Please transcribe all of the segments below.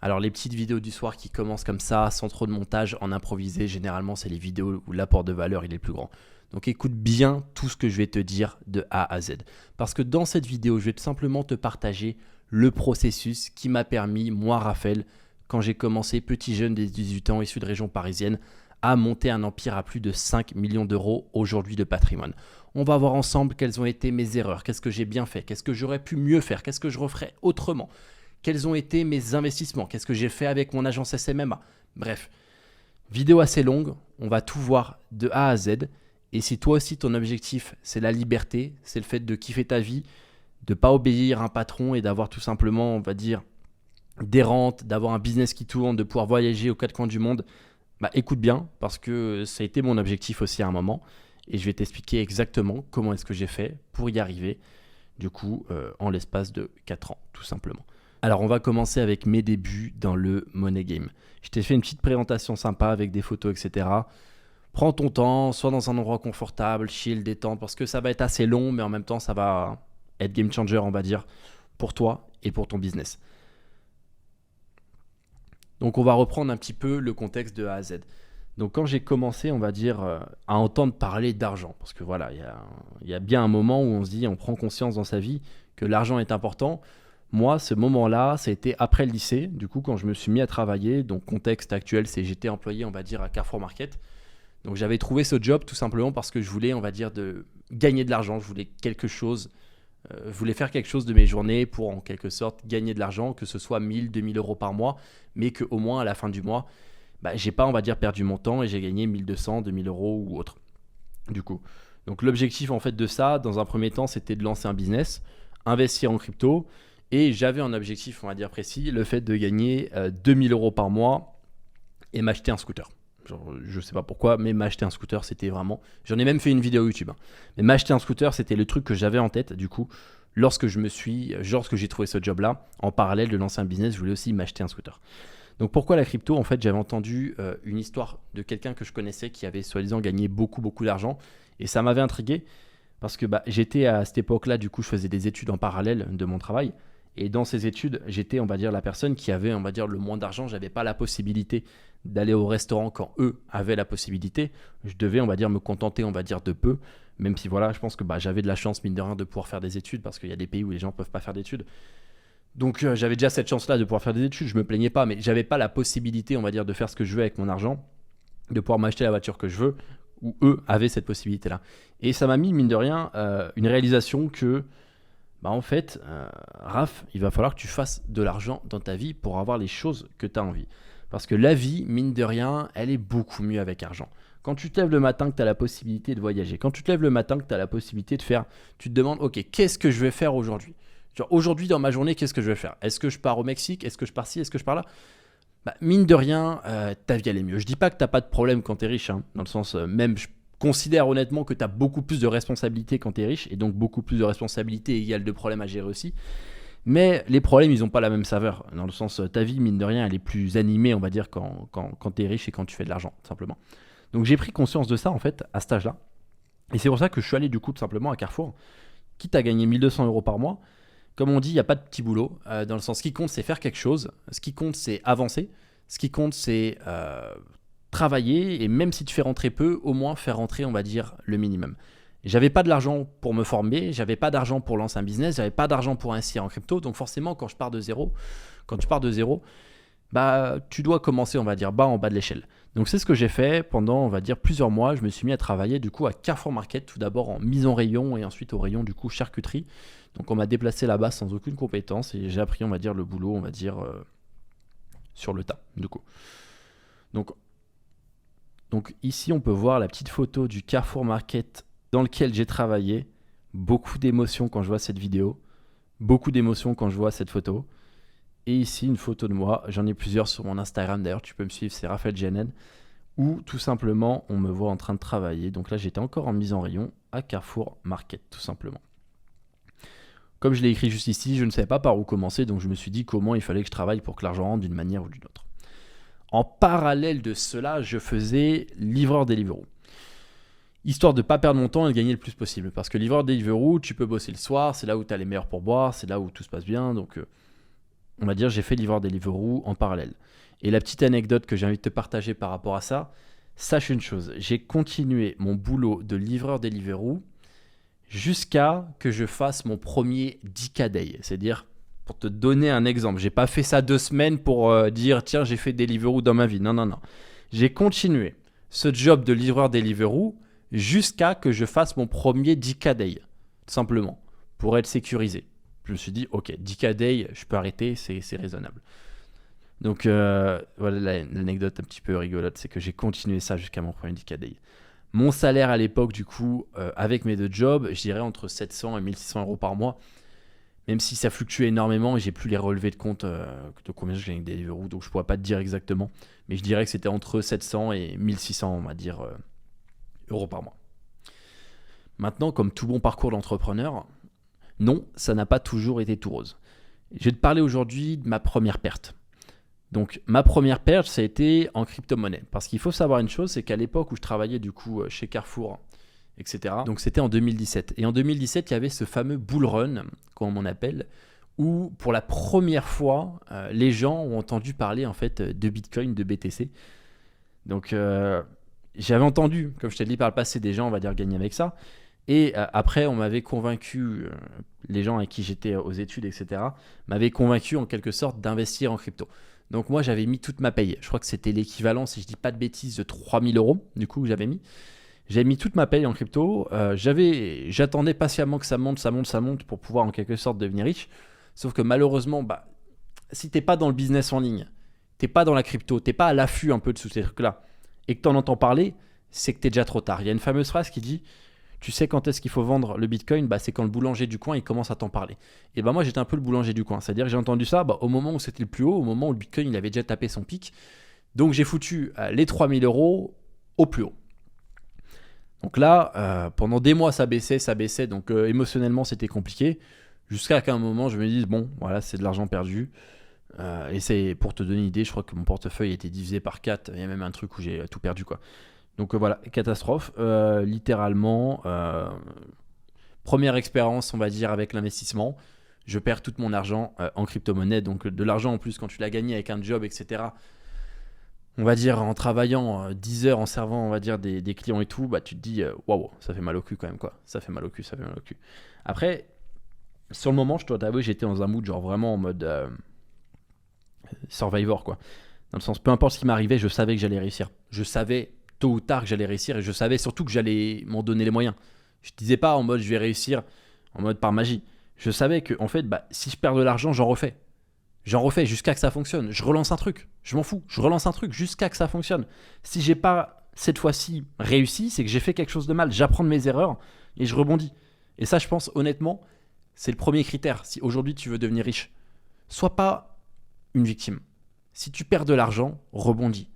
Alors les petites vidéos du soir qui commencent comme ça, sans trop de montage, en improvisé, généralement c'est les vidéos où l'apport de valeur il est le plus grand. Donc écoute bien tout ce que je vais te dire de A à Z. Parce que dans cette vidéo, je vais tout simplement te partager le processus qui m'a permis, moi Raphaël, quand j'ai commencé petit jeune des 18 ans issu de région parisienne, à monter un empire à plus de 5 millions d'euros aujourd'hui de patrimoine. On va voir ensemble quelles ont été mes erreurs, qu'est-ce que j'ai bien fait, qu'est-ce que j'aurais pu mieux faire, qu'est-ce que je referais autrement, quels ont été mes investissements, qu'est-ce que j'ai fait avec mon agence SMMA. Bref, vidéo assez longue, on va tout voir de A à Z. Et si toi aussi ton objectif c'est la liberté, c'est le fait de kiffer ta vie, de ne pas obéir à un patron et d'avoir tout simplement, on va dire, des rentes, d'avoir un business qui tourne, de pouvoir voyager aux quatre coins du monde, bah écoute bien parce que ça a été mon objectif aussi à un moment et je vais t'expliquer exactement comment est-ce que j'ai fait pour y arriver du coup en l'espace de 4 ans tout simplement. Alors on va commencer avec mes débuts dans le money game. Je t'ai fait une petite présentation sympa avec des photos etc. Prends ton temps, sois dans un endroit confortable, chill, détente parce que ça va être assez long mais en même temps ça va être game changer on va dire pour toi et pour ton business. Donc on va reprendre un petit peu le contexte de A à Z. Donc quand j'ai commencé, on va dire, à entendre parler d'argent, parce que voilà, il y a bien un moment où on se dit, on prend conscience dans sa vie que l'argent est important. Moi, ce moment-là, ça a été après le lycée, du coup, quand je me suis mis à travailler. Donc contexte actuel, c'est j'étais employé, on va dire, à Carrefour Market. Donc j'avais trouvé ce job tout simplement parce que je voulais, on va dire, de gagner de l'argent. Je voulais quelque chose, je voulais faire quelque chose de mes journées pour en quelque sorte gagner de l'argent, que ce soit 1000, 2000 euros par mois, mais qu'au moins à la fin du mois, bah, j'ai pas, on va dire, perdu mon temps et j'ai gagné 1200, 2000 euros ou autre. Du coup. Donc l'objectif en fait de ça, dans un premier temps, c'était de lancer un business, investir en crypto, et j'avais un objectif, on va dire précis, le fait de gagner 2000 euros par mois et m'acheter un scooter. Genre, je sais pas pourquoi, mais m'acheter un scooter, c'était vraiment... J'en ai même fait une vidéo YouTube. Hein. Mais m'acheter un scooter, c'était le truc que j'avais en tête, du coup, lorsque j'ai trouvé ce job-là, en parallèle de lancer un business, je voulais aussi m'acheter un scooter. Donc pourquoi la crypto? En fait, j'avais entendu une histoire de quelqu'un que je connaissais qui avait soi-disant gagné beaucoup, beaucoup d'argent. Et ça m'avait intrigué parce que j'étais à cette époque-là, du coup, je faisais des études en parallèle de mon travail. Et dans ces études, j'étais, on va dire, la personne qui avait, on va dire, le moins d'argent. Je n'avais pas la possibilité d'aller au restaurant quand eux avaient la possibilité. Je devais, on va dire, me contenter, on va dire, de peu. Même si, voilà, je pense que j'avais de la chance, mine de rien, de pouvoir faire des études parce qu'il y a des pays où les gens ne peuvent pas faire d'études. Donc j'avais déjà cette chance-là de pouvoir faire des études, je me plaignais pas, mais j'avais pas la possibilité, on va dire, de faire ce que je veux avec mon argent, de pouvoir m'acheter la voiture que je veux, où eux avaient cette possibilité-là. Et ça m'a mis, mine de rien, une réalisation que, en fait, Raph, il va falloir que tu fasses de l'argent dans ta vie pour avoir les choses que tu as envie. Parce que la vie, mine de rien, elle est beaucoup mieux avec argent. Quand tu te lèves le matin, que tu as la possibilité de voyager, quand tu te lèves le matin, que tu as la possibilité de faire, tu te demandes, ok, qu'est-ce que je vais faire aujourd'hui? Genre aujourd'hui dans ma journée, qu'est-ce que je vais faire? Est-ce que je pars au Mexique? Est-ce que je pars ci? Est-ce que je pars là? Mine de rien, ta vie elle est mieux. Je dis pas que t'as pas de problème quand t'es riche, hein, dans le sens même je considère honnêtement que t'as beaucoup plus de responsabilités quand t'es riche et donc beaucoup plus de responsabilités égale de problèmes à gérer aussi. Mais les problèmes ils ont pas la même saveur, dans le sens ta vie mine de rien elle est plus animée on va dire quand t'es riche et quand tu fais de l'argent tout simplement. Donc j'ai pris conscience de ça en fait à cet âge-là et c'est pour ça que je suis allé du coup tout simplement à Carrefour, quitte à gagner 1200 euros par mois. Comme on dit, il n'y a pas de petit boulot. Dans le sens, ce qui compte, c'est faire quelque chose. Ce qui compte, c'est avancer. Ce qui compte, c'est travailler. Et même si tu fais rentrer peu, au moins faire rentrer, on va dire, le minimum. J'avais pas de l'argent pour me former. J'avais pas d'argent pour lancer un business. J'avais pas d'argent pour investir en crypto. Donc forcément, quand tu pars de zéro, tu dois commencer, on va dire, en bas de l'échelle. Donc c'est ce que j'ai fait pendant, on va dire, plusieurs mois. Je me suis mis à travailler du coup à Carrefour Market, tout d'abord en mise en rayon et ensuite au rayon du coup charcuterie. Donc on m'a déplacé là-bas sans aucune compétence et j'ai appris, on va dire, le boulot, on va dire, sur le tas, du coup. Donc ici, on peut voir la petite photo du Carrefour Market dans lequel j'ai travaillé. Beaucoup d'émotions quand je vois cette vidéo. Beaucoup d'émotions quand je vois cette photo. Et ici, une photo de moi. J'en ai plusieurs sur mon Instagram d'ailleurs. Tu peux me suivre, c'est Raphaël GNN. Où tout simplement, on me voit en train de travailler. Donc là, j'étais encore en mise en rayon à Carrefour Market, tout simplement. Comme je l'ai écrit juste ici, je ne savais pas par où commencer. Donc je me suis dit comment il fallait que je travaille pour que l'argent rentre d'une manière ou d'une autre. En parallèle de cela, je faisais livreur Deliveroo. Histoire de ne pas perdre mon temps et de gagner le plus possible. Parce que livreur Deliveroo, tu peux bosser le soir, c'est là où tu as les meilleurs pourboires, c'est là où tout se passe bien. Donc on va dire, j'ai fait livreur Deliveroo en parallèle. Et la petite anecdote que j'ai envie de te partager par rapport à ça, sache une chose, j'ai continué mon boulot de livreur Deliveroo jusqu'à que je fasse mon premier 10K day. C'est-à-dire, pour te donner un exemple, j'ai pas fait ça 2 semaines pour dire tiens, j'ai fait Deliveroo dans ma vie. Non, non, non. J'ai continué ce job de livreur Deliveroo jusqu'à que je fasse mon premier 10K day, tout simplement, pour être sécurisé. Je me suis dit, ok, 10K day, je peux arrêter, c'est raisonnable. Donc voilà l'anecdote un petit peu rigolote, c'est que j'ai continué ça jusqu'à mon premier 10K day. Mon salaire à l'époque, du coup, avec mes 2 jobs, je dirais entre 700 et 1600 euros par mois. Même si ça fluctuait énormément et j'ai plus les relevés de compte de combien je gagne avec Deliveroo, donc je pourrais pas te dire exactement. Mais je dirais que c'était entre 700 et 1600, on va dire, euros par mois. Maintenant, comme tout bon parcours d'entrepreneur, non, ça n'a pas toujours été tout rose. Je vais te parler aujourd'hui de ma première perte. Donc ma première perte, ça a été en crypto-monnaie. Parce qu'il faut savoir une chose, c'est qu'à l'époque où je travaillais du coup chez Carrefour, etc. Donc c'était en 2017. Et en 2017, il y avait ce fameux bull run, comme on appelle, où pour la première fois, les gens ont entendu parler en fait de Bitcoin, de BTC. Donc j'avais entendu, comme je t'ai dit par le passé, des gens, on va dire, gagner avec ça. Et après, on m'avait convaincu, les gens avec qui j'étais aux études, etc., m'avaient convaincu en quelque sorte d'investir en crypto. Donc moi, j'avais mis toute ma paye. Je crois que c'était l'équivalent, si je dis pas de bêtises, de 3000 euros, du coup, j'avais mis. J'avais mis toute ma paye en crypto. J'attendais patiemment que ça monte pour pouvoir en quelque sorte devenir riche. Sauf que malheureusement, si t'es pas dans le business en ligne, t'es pas dans la crypto, t'es pas à l'affût un peu de tous ces trucs-là, et que t'en entends parler, c'est que t'es déjà trop tard. Il y a une fameuse phrase qui dit tu sais quand est-ce qu'il faut vendre le Bitcoin, c'est quand le boulanger du coin il commence à t'en parler. Et moi j'étais un peu le boulanger du coin, c'est-à-dire que j'ai entendu ça au moment où c'était le plus haut, au moment où le Bitcoin il avait déjà tapé son pic. Donc j'ai foutu les 3000 euros au plus haut. Donc là, pendant des mois ça baissait, donc émotionnellement c'était compliqué, jusqu'à qu'à un moment je me dise bon voilà c'est de l'argent perdu. Et c'est pour te donner une idée, je crois que mon portefeuille était divisé par 4, il y a même un truc où j'ai tout perdu quoi. Donc voilà, catastrophe, littéralement. Première expérience, on va dire, avec l'investissement. Je perds tout mon argent en crypto-monnaie. Donc de l'argent en plus, quand tu l'as gagné avec un job, etc. On va dire en travaillant 10 heures, en servant, on va dire, des clients et tout, tu te dis, waouh, ça fait mal au cul quand même, quoi. Ça fait mal au cul. Après, sur le moment, je dois t'avouer, j'étais dans un mood, genre vraiment en mode survivor, quoi. Dans le sens, peu importe ce qui m'arrivait, je savais que j'allais réussir. Je savais tôt ou tard que j'allais réussir et je savais surtout que j'allais m'en donner les moyens. Je disais pas en mode je vais réussir en mode par magie. Je savais que en fait si je perds de l'argent, j'en refais. J'en refais jusqu'à que ça fonctionne. Je relance un truc. Je m'en fous. Je relance un truc jusqu'à que ça fonctionne. Si j'ai pas cette fois-ci réussi, c'est que j'ai fait quelque chose de mal. J'apprends de mes erreurs et je rebondis. Et ça, je pense honnêtement, c'est le premier critère. Si aujourd'hui tu veux devenir riche, sois pas une victime. Si tu perds de l'argent, rebondis.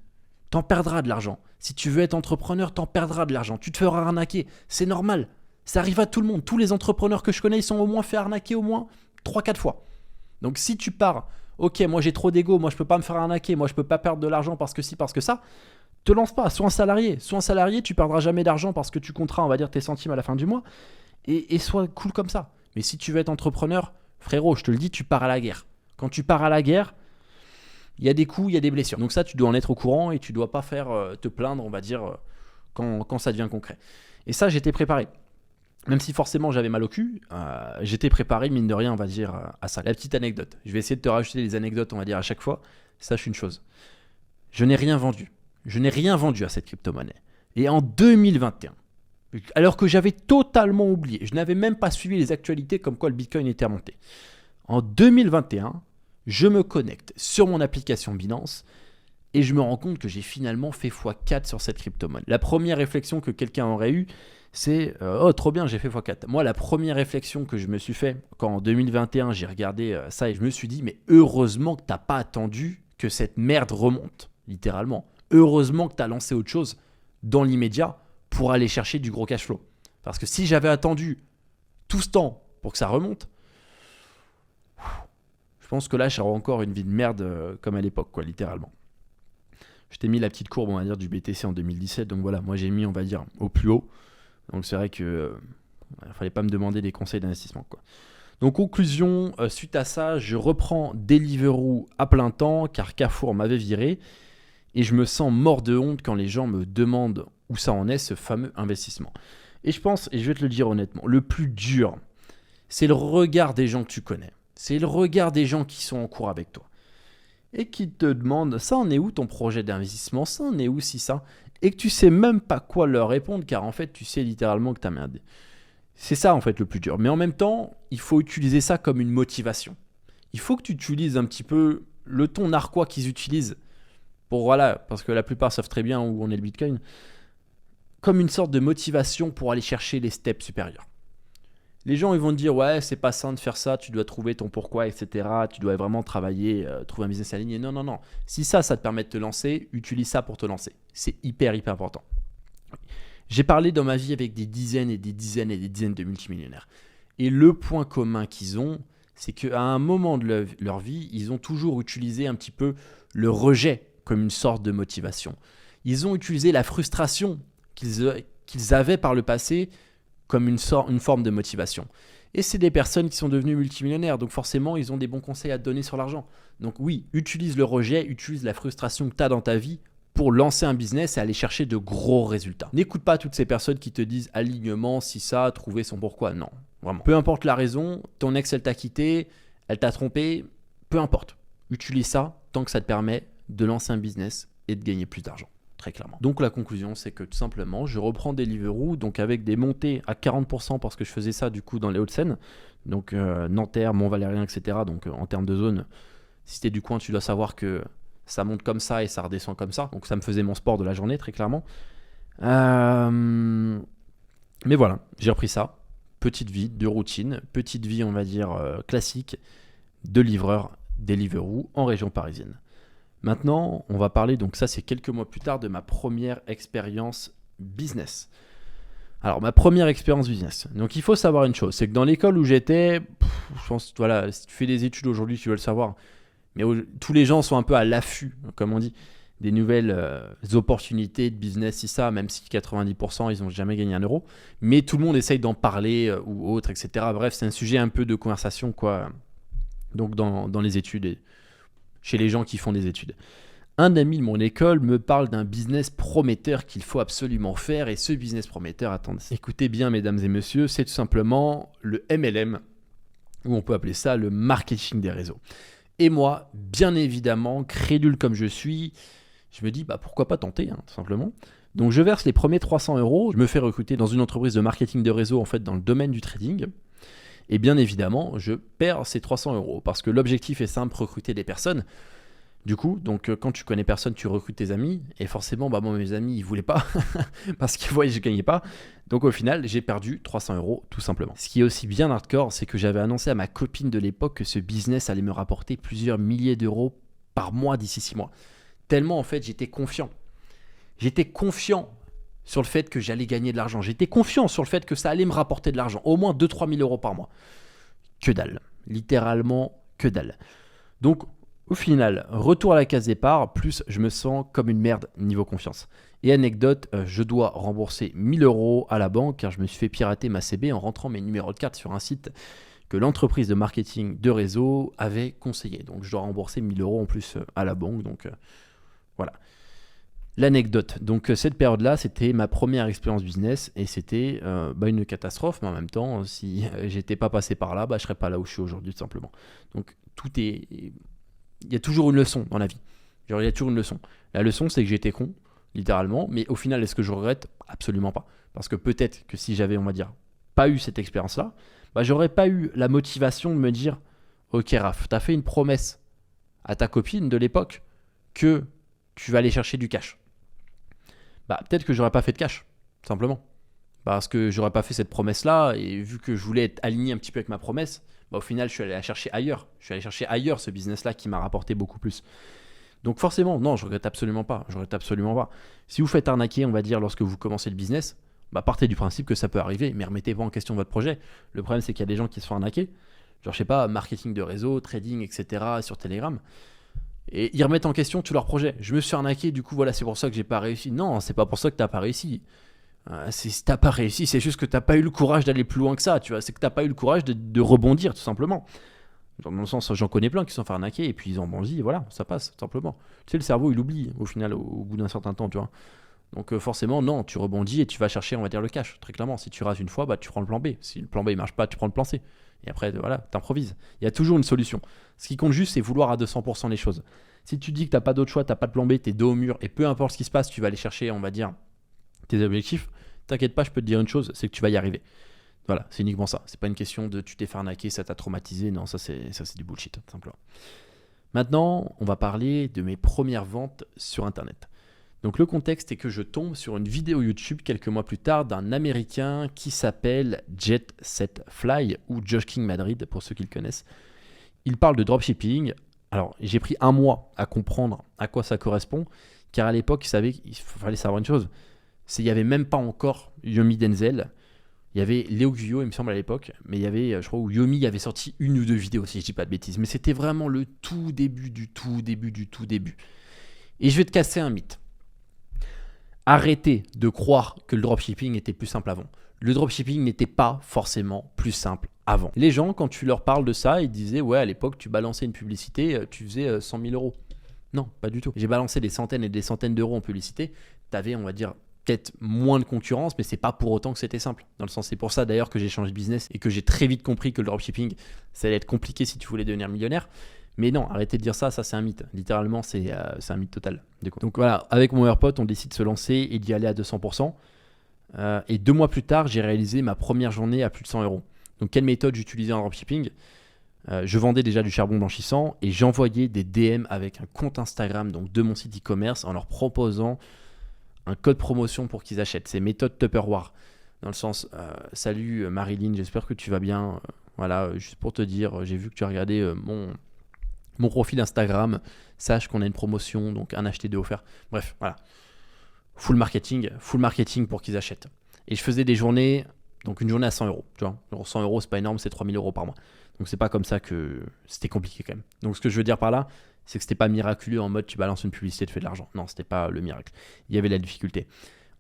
T'en perdras de l'argent. Si tu veux être entrepreneur, t'en perdras de l'argent. Tu te feras arnaquer. C'est normal. Ça arrive à tout le monde. Tous les entrepreneurs que je connais, ils sont au moins fait arnaquer au moins 3-4 fois. Donc si tu pars, ok, moi j'ai trop d'ego, moi je peux pas me faire arnaquer, moi je peux pas perdre de l'argent parce que si, parce que ça, te lance pas. Sois un salarié. Sois un salarié, tu perdras jamais d'argent parce que tu compteras, on va dire, tes centimes à la fin du mois. Et sois cool comme ça. Mais si tu veux être entrepreneur, frérot, je te le dis, tu pars à la guerre. Quand tu pars à la guerre, il y a des coups, il y a des blessures. Donc ça, tu dois en être au courant et tu dois pas faire te plaindre, on va dire, quand ça devient concret. Et ça, j'étais préparé. Même si forcément j'avais mal au cul, j'étais préparé, mine de rien, on va dire, à ça. La petite anecdote. Je vais essayer de te rajouter les anecdotes, on va dire, à chaque fois. Sache une chose. Je n'ai rien vendu. Je n'ai rien vendu à cette crypto-monnaie. Et en 2021, alors que j'avais totalement oublié, je n'avais même pas suivi les actualités comme quoi le Bitcoin était remonté. En 2021, je me connecte sur mon application Binance et je me rends compte que j'ai finalement fait x4 sur cette crypto-monnaie. La première réflexion que quelqu'un aurait eue, c'est oh trop bien, j'ai fait x4. Moi, la première réflexion que je me suis fait quand en 2021 j'ai regardé ça et je me suis dit mais heureusement que t'as pas attendu que cette merde remonte, littéralement. Heureusement que t'as lancé autre chose dans l'immédiat pour aller chercher du gros cash flow. Parce que si j'avais attendu tout ce temps pour que ça remonte, je pense que là, j'aurais encore une vie de merde comme à l'époque, quoi, littéralement. Je t'ai mis la petite courbe, on va dire, du BTC en 2017. Donc voilà, moi j'ai mis, on va dire, au plus haut. Donc c'est vrai que fallait pas me demander des conseils d'investissement, quoi. Donc conclusion, suite à ça, je reprends Deliveroo à plein temps car Carrefour m'avait viré et je me sens mort de honte quand les gens me demandent où ça en est ce fameux investissement. Et je pense, et je vais te le dire honnêtement, le plus dur, c'est le regard des gens que tu connais. C'est le regard des gens qui sont en cours avec toi et qui te demandent ça en est où ton projet d'investissement, ça en est où si ça, et que tu sais même pas quoi leur répondre car en fait tu sais littéralement que t'as merdé. C'est ça en fait le plus dur. Mais en même temps, il faut utiliser ça comme une motivation. Il faut que tu utilises un petit peu le ton narquois qu'ils utilisent pour voilà, parce que la plupart savent très bien où on est le Bitcoin, comme une sorte de motivation pour aller chercher les steps supérieurs. Les gens ils vont te dire ouais c'est pas sain de faire ça, tu dois trouver ton pourquoi, etc. Tu dois vraiment travailler, trouver un business aligné. Non, non, non. Si ça te permet de te lancer, utilise ça pour te lancer. C'est hyper important. J'ai parlé dans ma vie avec des dizaines et des dizaines et des dizaines de multimillionnaires. Et le point commun qu'ils ont, c'est qu'à un moment de leur vie, ils ont toujours utilisé un petit peu le rejet comme une sorte de motivation. Ils ont utilisé la frustration qu'ils avaient par le passé comme une forme de motivation. Et c'est des personnes qui sont devenues multimillionnaires, donc forcément, ils ont des bons conseils à te donner sur l'argent. Donc oui, utilise le rejet, utilise la frustration que tu as dans ta vie pour lancer un business et aller chercher de gros résultats. N'écoute pas toutes ces personnes qui te disent alignement, si ça, trouver son pourquoi. Non, vraiment. Peu importe la raison, ton ex, elle t'a quitté, elle t'a trompé, peu importe. Utilise ça tant que ça te permet de lancer un business et de gagner plus d'argent, très clairement. Donc la conclusion, c'est que tout simplement, je reprends Deliveroo, donc avec des montées à 40% parce que je faisais ça du coup dans les Hauts-de-Seine, donc Nanterre, Mont-Valérien, etc. Donc en termes de zone, si t'es du coin, tu dois savoir que ça monte comme ça et ça redescend comme ça. Donc ça me faisait mon sport de la journée, très clairement. Mais voilà, j'ai repris ça. Petite vie de routine, petite vie, on va dire, classique de livreur Deliveroo en région parisienne. Maintenant, on va parler, donc ça c'est quelques mois plus tard, de ma première expérience business. Alors, ma première expérience business. Donc il faut savoir une chose, c'est que dans l'école où j'étais, je pense, voilà, si tu fais des études aujourd'hui, tu veux le savoir, mais tous les gens sont un peu à l'affût, comme on dit, des nouvelles opportunités de business, si ça, même si 90% ils n'ont jamais gagné un euro. Mais tout le monde essaye d'en parler ou autre, etc. Bref, c'est un sujet un peu de conversation, quoi. Donc dans les études et chez les gens qui font des études. Un ami de mon école me parle d'un business prometteur qu'il faut absolument faire. Et ce business prometteur, attendez, écoutez bien mesdames et messieurs, c'est tout simplement le MLM, ou on peut appeler ça le marketing des réseaux. Et moi, bien évidemment, crédule comme je suis, je me dis pourquoi pas tenter, tout simplement. Donc je verse les premiers 300 €, je me fais recruter dans une entreprise de marketing de réseau en fait dans le domaine du trading. Et bien évidemment, je perds ces 300 € parce que l'objectif est simple, recruter des personnes. Du coup, donc quand tu connais personne, tu recrutes tes amis. Et forcément, moi, mes amis, ils voulaient pas parce qu'ils voyaient que je gagnais pas. Donc au final, j'ai perdu 300 € tout simplement. Ce qui est aussi bien hardcore, c'est que j'avais annoncé à ma copine de l'époque que ce business allait me rapporter plusieurs milliers d'euros par mois d'ici 6 mois. Tellement en fait, j'étais confiant. J'étais confiant sur le fait que j'allais gagner de l'argent. J'étais confiant sur le fait que ça allait me rapporter de l'argent. Au moins 2-3 000 € par mois. Que dalle. Littéralement, que dalle. Donc au final, retour à la case départ, plus je me sens comme une merde niveau confiance. Et anecdote, je dois rembourser 1 000 € à la banque car je me suis fait pirater ma CB en rentrant mes numéros de carte sur un site que l'entreprise de marketing de réseau avait conseillé. Donc je dois rembourser 1 000 € en plus à la banque. Donc voilà. L'anecdote. Donc cette période-là, c'était ma première expérience business et c'était une catastrophe. Mais en même temps, si j'étais pas passé par là, je serais pas là où je suis aujourd'hui tout simplement. Donc il y a toujours une leçon dans la vie. Genre, il y a toujours une leçon. La leçon, c'est que j'étais con, littéralement. Mais au final, est-ce que je regrette ? Absolument pas. Parce que peut-être que si j'avais, on va dire, pas eu cette expérience-là, j'aurais pas eu la motivation de me dire « Ok, Raph, t'as fait une promesse à ta copine de l'époque que tu vas aller chercher du cash. » Peut-être que j'aurais pas fait de cash, tout simplement. Parce que j'aurais pas fait cette promesse-là. Et vu que je voulais être aligné un petit peu avec ma promesse, au final, je suis allé la chercher ailleurs. Je suis allé chercher ailleurs ce business-là qui m'a rapporté beaucoup plus. Donc forcément, non, je regrette absolument pas. Je regrette absolument pas. Si vous faites arnaquer, on va dire, lorsque vous commencez le business, partez du principe que ça peut arriver, mais remettez pas en question votre projet. Le problème, c'est qu'il y a des gens qui se font arnaquer. Genre, je sais pas, marketing de réseau, trading, etc. sur Telegram. Et ils remettent en question tout leur projet. Je me suis arnaqué, du coup, voilà, c'est pour ça que j'ai pas réussi. Non, c'est pas pour ça que t'as pas réussi. Si t'as pas réussi, c'est juste que t'as pas eu le courage d'aller plus loin que ça, tu vois. C'est que t'as pas eu le courage de rebondir, tout simplement. Dans le sens, j'en connais plein qui se sont fait arnaquer et puis ils ont bondi, et voilà, ça passe, tout simplement. Tu sais, le cerveau, il oublie au final, au bout d'un certain temps, tu vois. Donc forcément, non, tu rebondis et tu vas chercher, on va dire, le cash, très clairement. Si tu rases une fois, bah, tu prends le plan B. Si le plan B ne marche pas, tu prends le plan C. Et après, voilà, t'improvises. Il y a toujours une solution. Ce qui compte juste, c'est vouloir à 200% les choses. Si tu dis que t'as pas d'autre choix, t'as pas de plan B, t'es dos au mur, et peu importe ce qui se passe, tu vas aller chercher, on va dire, tes objectifs, t'inquiète pas, je peux te dire une chose, c'est que tu vas y arriver. Voilà, c'est uniquement ça. C'est pas une question de tu t'es fait arnaquer, ça t'a traumatisé. Non, ça c'est du bullshit, tout simplement. Maintenant, on va parler de mes premières ventes sur Internet. Donc le contexte est que je tombe sur une vidéo YouTube quelques mois plus tard d'un Américain qui s'appelle Jet Set Fly ou Josh King Madrid pour ceux qui le connaissent. Il parle de dropshipping. Alors j'ai pris un mois à comprendre à quoi ça correspond car à l'époque il fallait savoir une chose, c'est qu'il n'y avait même pas encore Yomi Denzel. Il y avait Léo Guyot, il me semble à l'époque, mais il y avait, je crois, où Yomi avait sorti une ou deux vidéos si je dis pas de bêtises. Mais c'était vraiment le tout début du tout début du tout début. Et je vais te casser un mythe. Arrêtez de croire que le dropshipping était plus simple avant. Le dropshipping n'était pas forcément plus simple avant. Les gens, quand tu leur parles de ça, ils disaient « Ouais, à l'époque, tu balançais une publicité, tu faisais 100 000 euros. » Non, pas du tout. J'ai balancé des centaines et des centaines d'euros en publicité. Tu avais, on va dire, peut-être moins de concurrence, mais c'est pas pour autant que c'était simple. Dans le sens, c'est pour ça d'ailleurs que j'ai changé de business et que j'ai très vite compris que le dropshipping, ça allait être compliqué si tu voulais devenir millionnaire. Mais non, arrêtez de dire ça, c'est un mythe. Littéralement, c'est un mythe total. Donc voilà, avec mon meilleur pote, on décide de se lancer et d'y aller à 200%. Et 2 mois plus tard, j'ai réalisé ma première journée à plus de 100 euros. Donc quelle méthode j'utilisais en dropshipping ? Je vendais déjà du charbon blanchissant et j'envoyais des DM avec un compte Instagram donc de mon site e-commerce en leur proposant un code promotion pour qu'ils achètent. C'est méthode Tupperware. Dans le sens, salut Marilyn, j'espère que tu vas bien. Voilà, juste pour te dire, j'ai vu que tu as regardé mon profil Instagram. Sache qu'on a une promotion, donc un acheté 2 offert. Bref, voilà. Full marketing pour qu'ils achètent. Et je faisais des journées, donc une journée à 100 euros. Tu vois, genre 100 euros, c'est pas énorme, c'est 3000 euros par mois. Donc c'est pas comme ça que c'était compliqué quand même. Donc ce que je veux dire par là, c'est que c'était pas miraculeux en mode tu balances une publicité, tu fais de l'argent. Non, c'était pas le miracle. Il y avait la difficulté.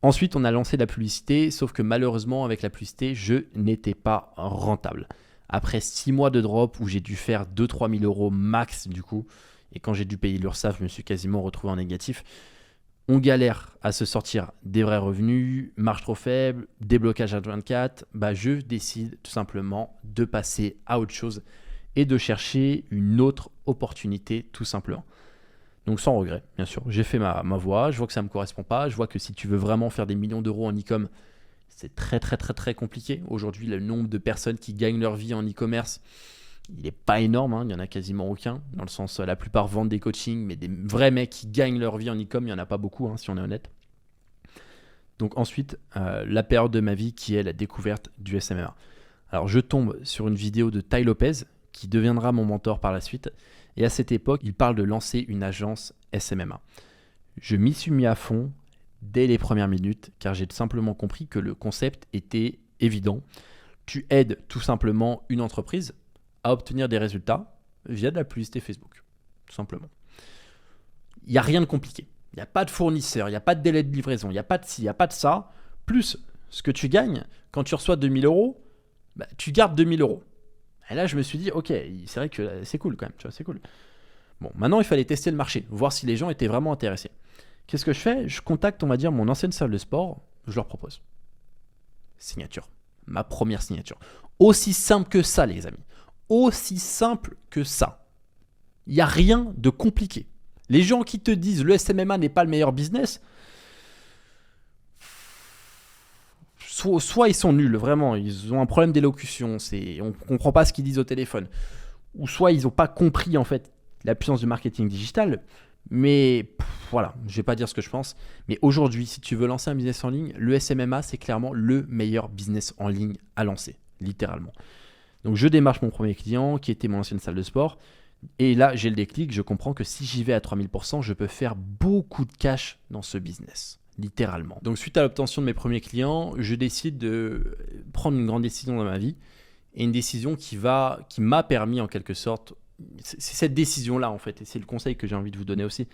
Ensuite, on a lancé la publicité, sauf que malheureusement, avec la publicité, je n'étais pas rentable. Après 6 mois de drop où j'ai dû faire 2-3 000 euros max du coup, et quand j'ai dû payer l'URSSAF, je me suis quasiment retrouvé en négatif. On galère à se sortir des vrais revenus, marge trop faible, déblocage à 24, bah je décide tout simplement de passer à autre chose et de chercher une autre opportunité tout simplement. Donc sans regret, bien sûr. J'ai fait ma voie, je vois que ça ne me correspond pas, je vois que si tu veux vraiment faire des millions d'euros en e-com, c'est très très très très compliqué. Aujourd'hui, le nombre de personnes qui gagnent leur vie en e-commerce, il n'est pas énorme, hein, il n'y en a quasiment aucun. Dans le sens, la plupart vendent des coachings, mais des vrais mecs qui gagnent leur vie en e-com, il n'y en a pas beaucoup, hein, si on est honnête. Donc ensuite, la période de ma vie qui est la découverte du SMMA. Alors je tombe sur une vidéo de Tai Lopez, qui deviendra mon mentor par la suite. Et à cette époque, il parle de lancer une agence SMMA. Je m'y suis mis à fond dès les premières minutes, car j'ai tout simplement compris que le concept était évident. Tu aides tout simplement une entreprise à obtenir des résultats via de la publicité Facebook, tout simplement. Il n'y a rien de compliqué. Il n'y a pas de fournisseur, il n'y a pas de délai de livraison, il n'y a pas de ci, il n'y a pas de ça. Plus ce que tu gagnes, quand tu reçois 2000 euros, bah, tu gardes 2000 euros. Et là, je me suis dit, ok, c'est vrai que c'est cool quand même, tu vois, c'est cool. Bon, maintenant, il fallait tester le marché, voir si les gens étaient vraiment intéressés. Qu'est-ce que je fais ? Je contacte, on va dire, mon ancienne salle de sport, je leur propose. Signature. Ma première signature. Aussi simple que ça, les amis. Aussi simple que ça. Il n'y a rien de compliqué. Les gens qui te disent le SMMA n'est pas le meilleur business, soit ils sont nuls, vraiment, ils ont un problème d'élocution, on ne comprend pas ce qu'ils disent au téléphone, ou soit ils n'ont pas compris en fait la puissance du marketing digital, mais voilà, je ne vais pas dire ce que je pense, mais aujourd'hui, si tu veux lancer un business en ligne, le SMMA, c'est clairement le meilleur business en ligne à lancer, littéralement. Donc je démarche mon premier client, qui était mon ancienne salle de sport, et là, j'ai le déclic, je comprends que si j'y vais à 3000%, je peux faire beaucoup de cash dans ce business. Littéralement. Donc suite à l'obtention de mes premiers clients, je décide de prendre une grande décision dans ma vie et une décision qui m'a permis en quelque sorte, c'est cette décision-là en fait, et c'est le conseil que j'ai envie de vous donner aussi,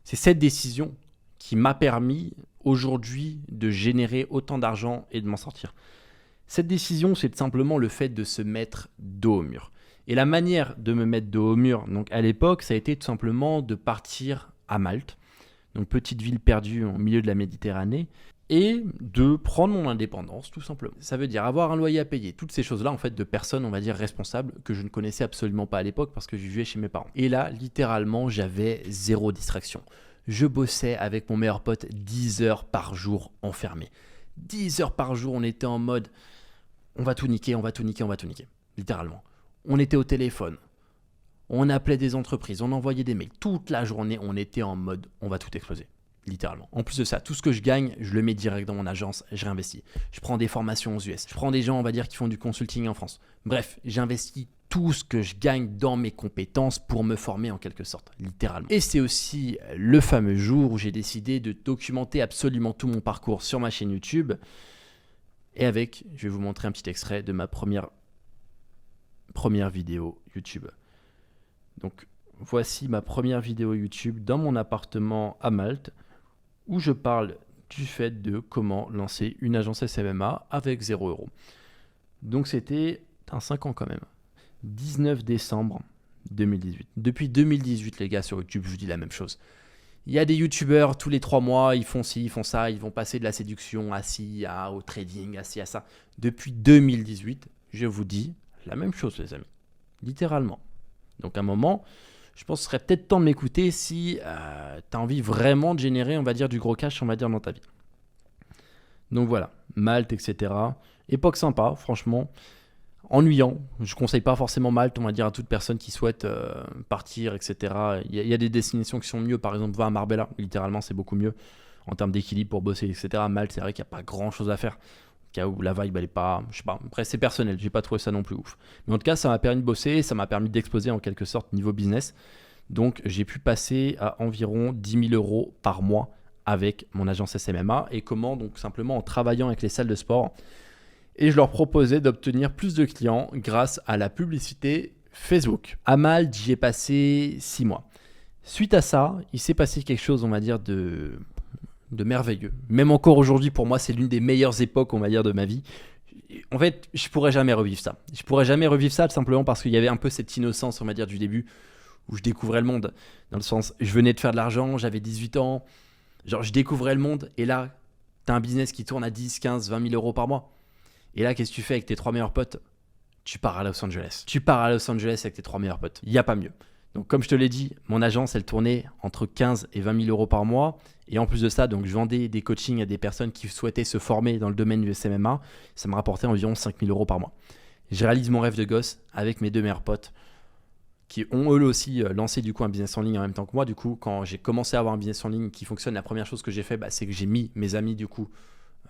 c'est cette décision qui m'a permis aujourd'hui de générer autant d'argent et de m'en sortir. Cette décision, c'est simplement le fait de se mettre dos au mur. Et la manière de me mettre dos au mur, donc à l'époque, ça a été tout simplement de partir à Malte, donc petite ville perdue au milieu de la Méditerranée, et de prendre mon indépendance, tout simplement. Ça veut dire avoir un loyer à payer, toutes ces choses-là, en fait, de personnes, on va dire, responsables, que je ne connaissais absolument pas à l'époque parce que je vivais chez mes parents. Et là, littéralement, j'avais zéro distraction. Je bossais avec mon meilleur pote 10 heures par jour enfermé. 10 heures par jour, on était en mode, on va tout niquer, on va tout niquer, on va tout niquer, littéralement. On était au téléphone, on appelait des entreprises, on envoyait des mails. Toute la journée, on était en mode, on va tout exploser. Littéralement. En plus de ça, tout ce que je gagne, je le mets direct dans mon agence, je réinvestis. Je prends des formations aux US, je prends des gens, on va dire, qui font du consulting en France. Bref, j'investis tout ce que je gagne dans mes compétences pour me former en quelque sorte, littéralement. Et c'est aussi le fameux jour où j'ai décidé de documenter absolument tout mon parcours sur ma chaîne YouTube. Et avec, je vais vous montrer un petit extrait de ma première vidéo YouTube. Donc, voici ma première vidéo YouTube dans mon appartement à Malte, où je parle du fait de comment lancer une agence SMMA avec 0 €. Donc c'était 5 ans quand même. 19 décembre 2018. Depuis 2018, les gars, sur YouTube, je vous dis la même chose. Il y a des youtubeurs, tous les 3 mois, ils font ci, ils font ça, ils vont passer de la séduction à ci, au trading, à ci, à ça. Depuis 2018, je vous dis la même chose, les amis. Littéralement. Donc à un moment, je pense que ce serait peut-être temps de m'écouter si tu as envie vraiment de générer, on va dire, du gros cash, on va dire, dans ta vie. Donc voilà, Malte, etc. Époque sympa, franchement. Ennuyant. Je ne conseille pas forcément Malte, on va dire, à toute personne qui souhaite partir, etc. Il y a des destinations qui sont mieux. Par exemple, va à Marbella. Littéralement, c'est beaucoup mieux en termes d'équilibre pour bosser, etc. Malte, c'est vrai qu'il n'y a pas grand-chose à faire. Au cas où la vibe, elle est pas... Je sais pas. Après, c'est personnel. J'ai pas trouvé ça non plus ouf. Mais en tout cas, ça m'a permis de bosser. Ça m'a permis d'exploser en quelque sorte niveau business. Donc, j'ai pu passer à environ 10 000 € par mois avec mon agence SMMA. Et comment? Donc, simplement en travaillant avec les salles de sport. Et je leur proposais d'obtenir plus de clients grâce à la publicité Facebook. À Malte, j'y ai passé 6 mois. Suite à ça, il s'est passé quelque chose, on va dire, de merveilleux. Même encore aujourd'hui, pour moi, c'est l'une des meilleures époques, on va dire, de ma vie. En fait, je pourrais jamais revivre ça. Je pourrais jamais revivre ça simplement parce qu'il y avait un peu cette innocence, on va dire, du début, où je découvrais le monde. Dans le sens, je venais de faire de l'argent, j'avais 18 ans, genre je découvrais le monde, et là, tu as un business qui tourne à 10, 15, 20 000 € par mois. Et là, qu'est-ce que tu fais avec tes 3 meilleurs potes? Tu pars à Los Angeles. Tu pars à Los Angeles avec tes 3 meilleurs potes. Il n'y a pas mieux. Donc, comme je te l'ai dit, mon agence, elle tournait entre 15 et 20 000 € par mois. Et en plus de ça, donc, je vendais des coachings à des personnes qui souhaitaient se former dans le domaine du SMMA. Ça me rapportait environ 5 000 € par mois. Je réalise mon rêve de gosse avec mes 2 meilleurs potes qui ont eux aussi lancé du coup un business en ligne en même temps que moi. Du coup, quand j'ai commencé à avoir un business en ligne qui fonctionne, la première chose que j'ai fait, c'est que j'ai mis mes amis du coup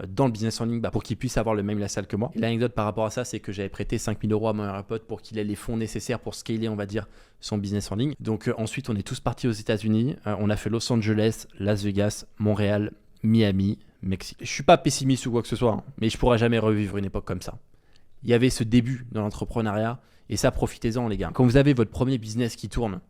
dans le business en ligne pour qu'ils puissent avoir le même lifestyle que moi. Et l'anecdote par rapport à ça, c'est que j'avais prêté 5 000 € à mon meilleur pote pour qu'il ait les fonds nécessaires pour scaler, on va dire, son business en ligne. Donc ensuite, on est tous partis aux États-Unis. On a fait Los Angeles, Las Vegas, Montréal, Miami, Mexique. Je suis pas pessimiste ou quoi que ce soit, mais je pourrais jamais revivre une époque comme ça. Il y avait ce début dans l'entrepreneuriat et ça, profitez-en les gars. Quand vous avez votre premier business qui tourne,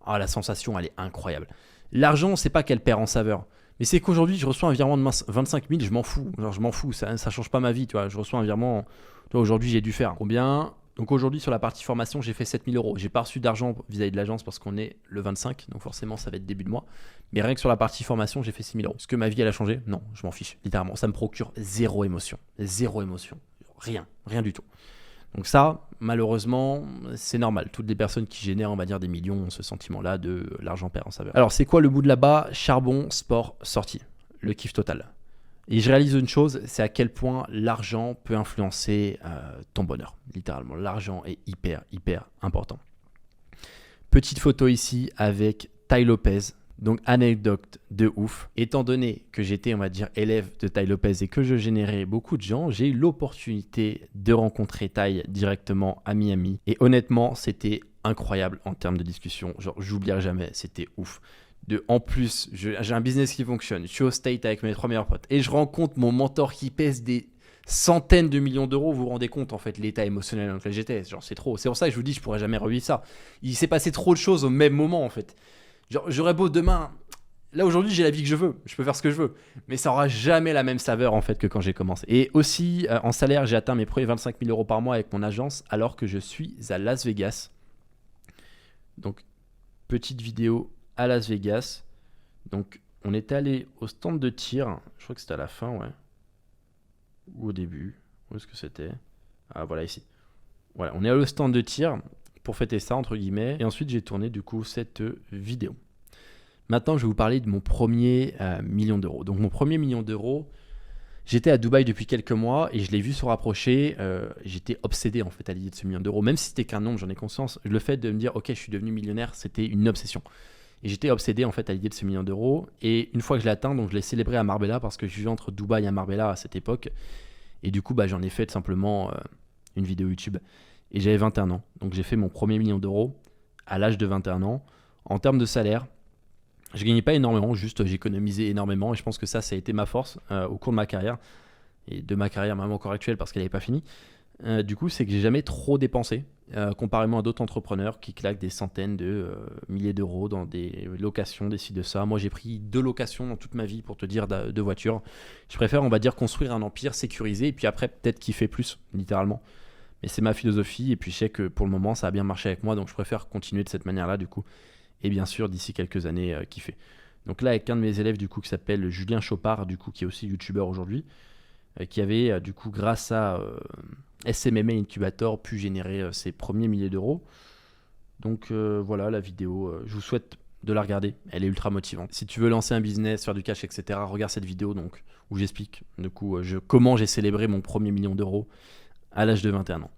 la sensation, elle est incroyable. L'argent, c'est pas qu'elle perd en saveur. Mais c'est qu'aujourd'hui, je reçois un virement de 25 000, je m'en fous. Genre, je m'en fous, ça change pas ma vie, tu vois. Je reçois un virement, aujourd'hui, j'ai dû faire combien? Donc aujourd'hui, sur la partie formation, j'ai fait 7 000 €. J'ai pas reçu d'argent vis-à-vis de l'agence parce qu'on est le 25, donc forcément, ça va être début de mois. Mais rien que sur la partie formation, j'ai fait 6 000 €. Est-ce que ma vie, elle a changé? Non, je m'en fiche, littéralement. Ça me procure zéro émotion. Zéro émotion. Rien du tout. Donc ça, malheureusement, c'est normal. Toutes les personnes qui génèrent, on va dire, des millions ont ce sentiment-là de l'argent perd en saveur. Alors, c'est quoi le bout de là-bas? Charbon, sport, sortie. Le kiff total. Et je réalise une chose, c'est à quel point l'argent peut influencer ton bonheur. Littéralement, l'argent est hyper important. Petite photo ici avec Tai Lopez. Donc, anecdote de ouf. Étant donné que j'étais, on va dire, élève de Tai Lopez et que je générais beaucoup de gens, j'ai eu l'opportunité de rencontrer Tai directement à Miami. Et honnêtement, c'était incroyable en termes de discussion. Genre, j'oublierai jamais, c'était ouf. En plus, j'ai un business qui fonctionne. Je suis au State avec mes 3 meilleurs potes. Et je rencontre mon mentor qui pèse des centaines de millions d'euros. Vous vous rendez compte, en fait, l'état émotionnel dans lequel j'étais. Genre, c'est trop. C'est pour ça que je vous dis, je pourrais jamais revivre ça. Il s'est passé trop de choses au même moment, en fait. Genre, j'aurais beau demain Là aujourd'hui j'ai la vie que je veux, je peux faire ce que je veux, mais ça aura jamais la même saveur en fait que quand j'ai commencé. Et aussi en salaire, j'ai atteint mes premiers 25 000 euros par mois avec mon agence alors que je suis à Las Vegas. Donc petite vidéo à Las Vegas. Donc on est allé au stand de tir, je crois que c'était à la fin, ouais, ou au début. Où est-ce que c'était? Ah voilà ici. Voilà, on est allé au stand de tir pour fêter ça entre guillemets, et ensuite j'ai tourné du coup cette vidéo. Maintenant, je vais vous parler de mon premier million d'euros. Donc, mon premier million d'euros, j'étais à Dubaï depuis quelques mois et je l'ai vu se rapprocher. J'étais obsédé en fait à l'idée de ce million d'euros. Même si c'était qu'un nombre, j'en ai conscience. Le fait de me dire, ok, je suis devenu millionnaire, c'était une obsession. Et j'étais obsédé en fait à l'idée de ce million d'euros. Et une fois que je l'ai atteint, donc je l'ai célébré à Marbella parce que je vivais entre Dubaï et Marbella à cette époque. Et du coup, j'en ai fait simplement une vidéo YouTube. Et j'avais 21 ans. Donc, j'ai fait mon premier million d'euros à l'âge de 21 ans. En termes de salaire, je gagnais pas énormément, juste j'économisais énormément et je pense que ça a été ma force au cours de ma carrière et de ma carrière même encore actuelle parce qu'elle n'avait pas fini. Du coup, c'est que j'ai jamais trop dépensé comparément à d'autres entrepreneurs qui claquent des centaines de milliers d'euros dans des locations, des ci, de ça. Moi, j'ai pris 2 locations dans toute ma vie pour te dire de voitures. Je préfère, on va dire, construire un empire sécurisé et puis après peut-être kiffer plus, littéralement. Mais c'est ma philosophie et puis je sais que pour le moment, ça a bien marché avec moi donc je préfère continuer de cette manière-là du coup. Et bien sûr, d'ici quelques années, kiffer. Donc là, avec un de mes élèves, du coup, qui s'appelle Julien Chopard, du coup, qui est aussi youtubeur aujourd'hui, qui avait, du coup, grâce à SMMA Incubator, pu générer ses premiers milliers d'euros. Donc voilà, la vidéo, je vous souhaite de la regarder. Elle est ultra motivante. Si tu veux lancer un business, faire du cash, etc., regarde cette vidéo donc, où j'explique, du coup, comment j'ai célébré mon premier million d'euros à l'âge de 21 ans.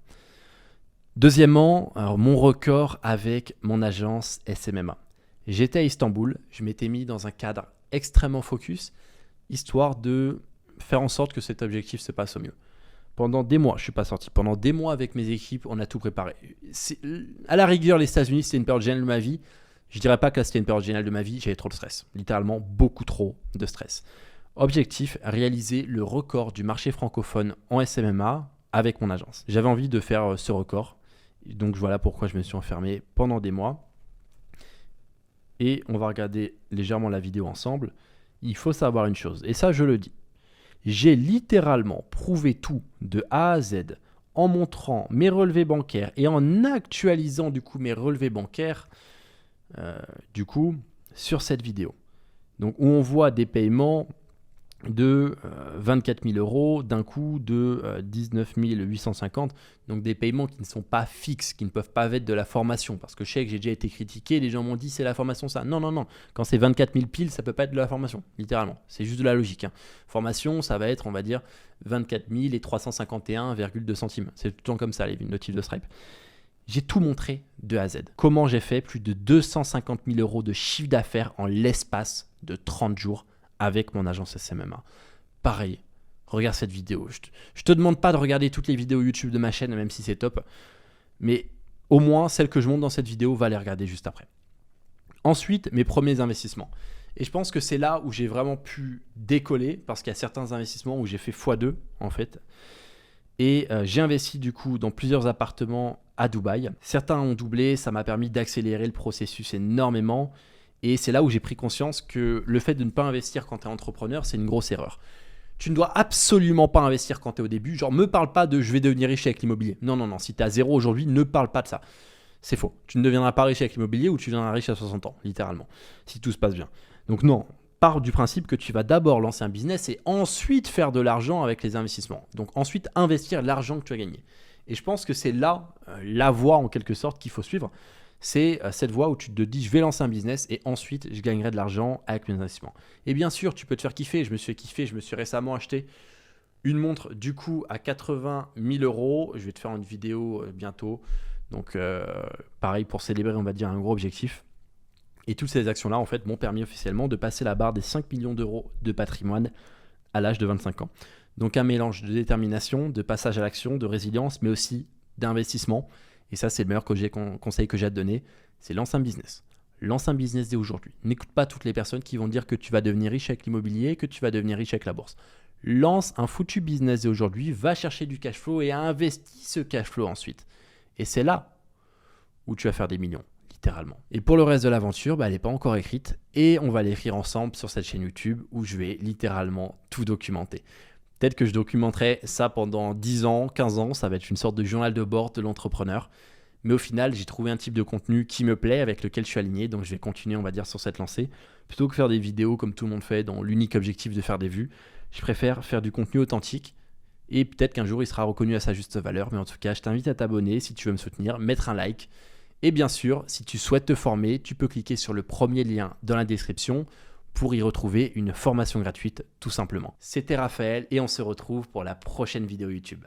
Deuxièmement, alors mon record avec mon agence SMMA. J'étais à Istanbul, je m'étais mis dans un cadre extrêmement focus, histoire de faire en sorte que cet objectif se passe au mieux. Pendant des mois, je ne suis pas sorti, pendant des mois avec mes équipes, on a tout préparé. À la rigueur, les États-Unis, c'était une période géniale de ma vie. Je ne dirais pas que c'était une période géniale de ma vie, j'avais trop de stress. Littéralement, beaucoup trop de stress. Objectif, réaliser le record du marché francophone en SMMA avec mon agence. J'avais envie de faire ce record. Donc voilà pourquoi je me suis enfermé pendant des mois. Et on va regarder légèrement la vidéo ensemble. Il faut savoir une chose, et ça je le dis. J'ai littéralement prouvé tout de A à Z en montrant mes relevés bancaires et en actualisant du coup mes relevés bancaires du coup sur cette vidéo. Donc où on voit des paiements de 24 000 euros d'un coup de 19 850, donc des paiements qui ne sont pas fixes, qui ne peuvent pas être de la formation, parce que je sais que j'ai déjà été critiqué, les gens m'ont dit c'est la formation ça, non, quand c'est 24 000 piles ça peut pas être de la formation, littéralement, c'est juste de la logique, hein. Formation ça va être on va dire 24 000 et 351,2 centimes, c'est tout le temps comme ça les notifs de Stripe. J'ai tout montré de A à Z. Comment j'ai fait plus de 250 000 euros de chiffre d'affaires en l'espace de 30 jours avec mon agence SMMA. Pareil, regarde cette vidéo. Je te demande pas de regarder toutes les vidéos YouTube de ma chaîne, même si c'est top, mais au moins celle que je montre dans cette vidéo, va les regarder juste après. Ensuite, mes premiers investissements. Et je pense que c'est là où j'ai vraiment pu décoller, parce qu'il y a certains investissements où j'ai fait x2 en fait. Et j'ai investi du coup dans plusieurs appartements à Dubaï. Certains ont doublé, ça m'a permis d'accélérer le processus énormément. Et c'est là où j'ai pris conscience que le fait de ne pas investir quand tu es entrepreneur, c'est une grosse erreur. Tu ne dois absolument pas investir quand tu es au début. Genre, me parle pas de je vais devenir riche avec l'immobilier. Non. Si tu es à zéro aujourd'hui, ne parle pas de ça. C'est faux. Tu ne deviendras pas riche avec l'immobilier ou tu deviendras riche à 60 ans, littéralement, si tout se passe bien. Donc non, pars du principe que tu vas d'abord lancer un business et ensuite faire de l'argent avec les investissements. Donc ensuite investir l'argent que tu as gagné. Et je pense que c'est là la voie en quelque sorte qu'il faut suivre. C'est cette voie où tu te dis je vais lancer un business et ensuite je gagnerai de l'argent avec mes investissements. Et bien sûr, tu peux te faire kiffer. Je me suis fait kiffer. Je me suis récemment acheté une montre du coup à 80 000 euros. Je vais te faire une vidéo bientôt. Donc pareil pour célébrer, on va dire, un gros objectif. Et toutes ces actions-là, en fait, m'ont permis officiellement de passer la barre des 5 millions d'euros de patrimoine à l'âge de 25 ans. Donc un mélange de détermination, de passage à l'action, de résilience, mais aussi d'investissement. Et ça, c'est le meilleur conseil que j'ai à te donner, c'est lance un business. Lance un business dès aujourd'hui. N'écoute pas toutes les personnes qui vont dire que tu vas devenir riche avec l'immobilier, que tu vas devenir riche avec la bourse. Lance un foutu business dès aujourd'hui, va chercher du cash flow et investis ce cash flow ensuite. Et c'est là où tu vas faire des millions, littéralement. Et pour le reste de l'aventure, elle n'est pas encore écrite et on va l'écrire ensemble sur cette chaîne YouTube où je vais littéralement tout documenter. Peut-être que je documenterai ça pendant 10 ans, 15 ans, ça va être une sorte de journal de bord de l'entrepreneur. Mais au final, j'ai trouvé un type de contenu qui me plaît, avec lequel je suis aligné, donc je vais continuer, on va dire, sur cette lancée. Plutôt que faire des vidéos comme tout le monde fait, dans l'unique objectif de faire des vues, je préfère faire du contenu authentique. Et peut-être qu'un jour, il sera reconnu à sa juste valeur. Mais en tout cas, je t'invite à t'abonner si tu veux me soutenir, mettre un like. Et bien sûr, si tu souhaites te former, tu peux cliquer sur le premier lien dans la description pour y retrouver une formation gratuite, tout simplement. C'était Raphaël et on se retrouve pour la prochaine vidéo YouTube.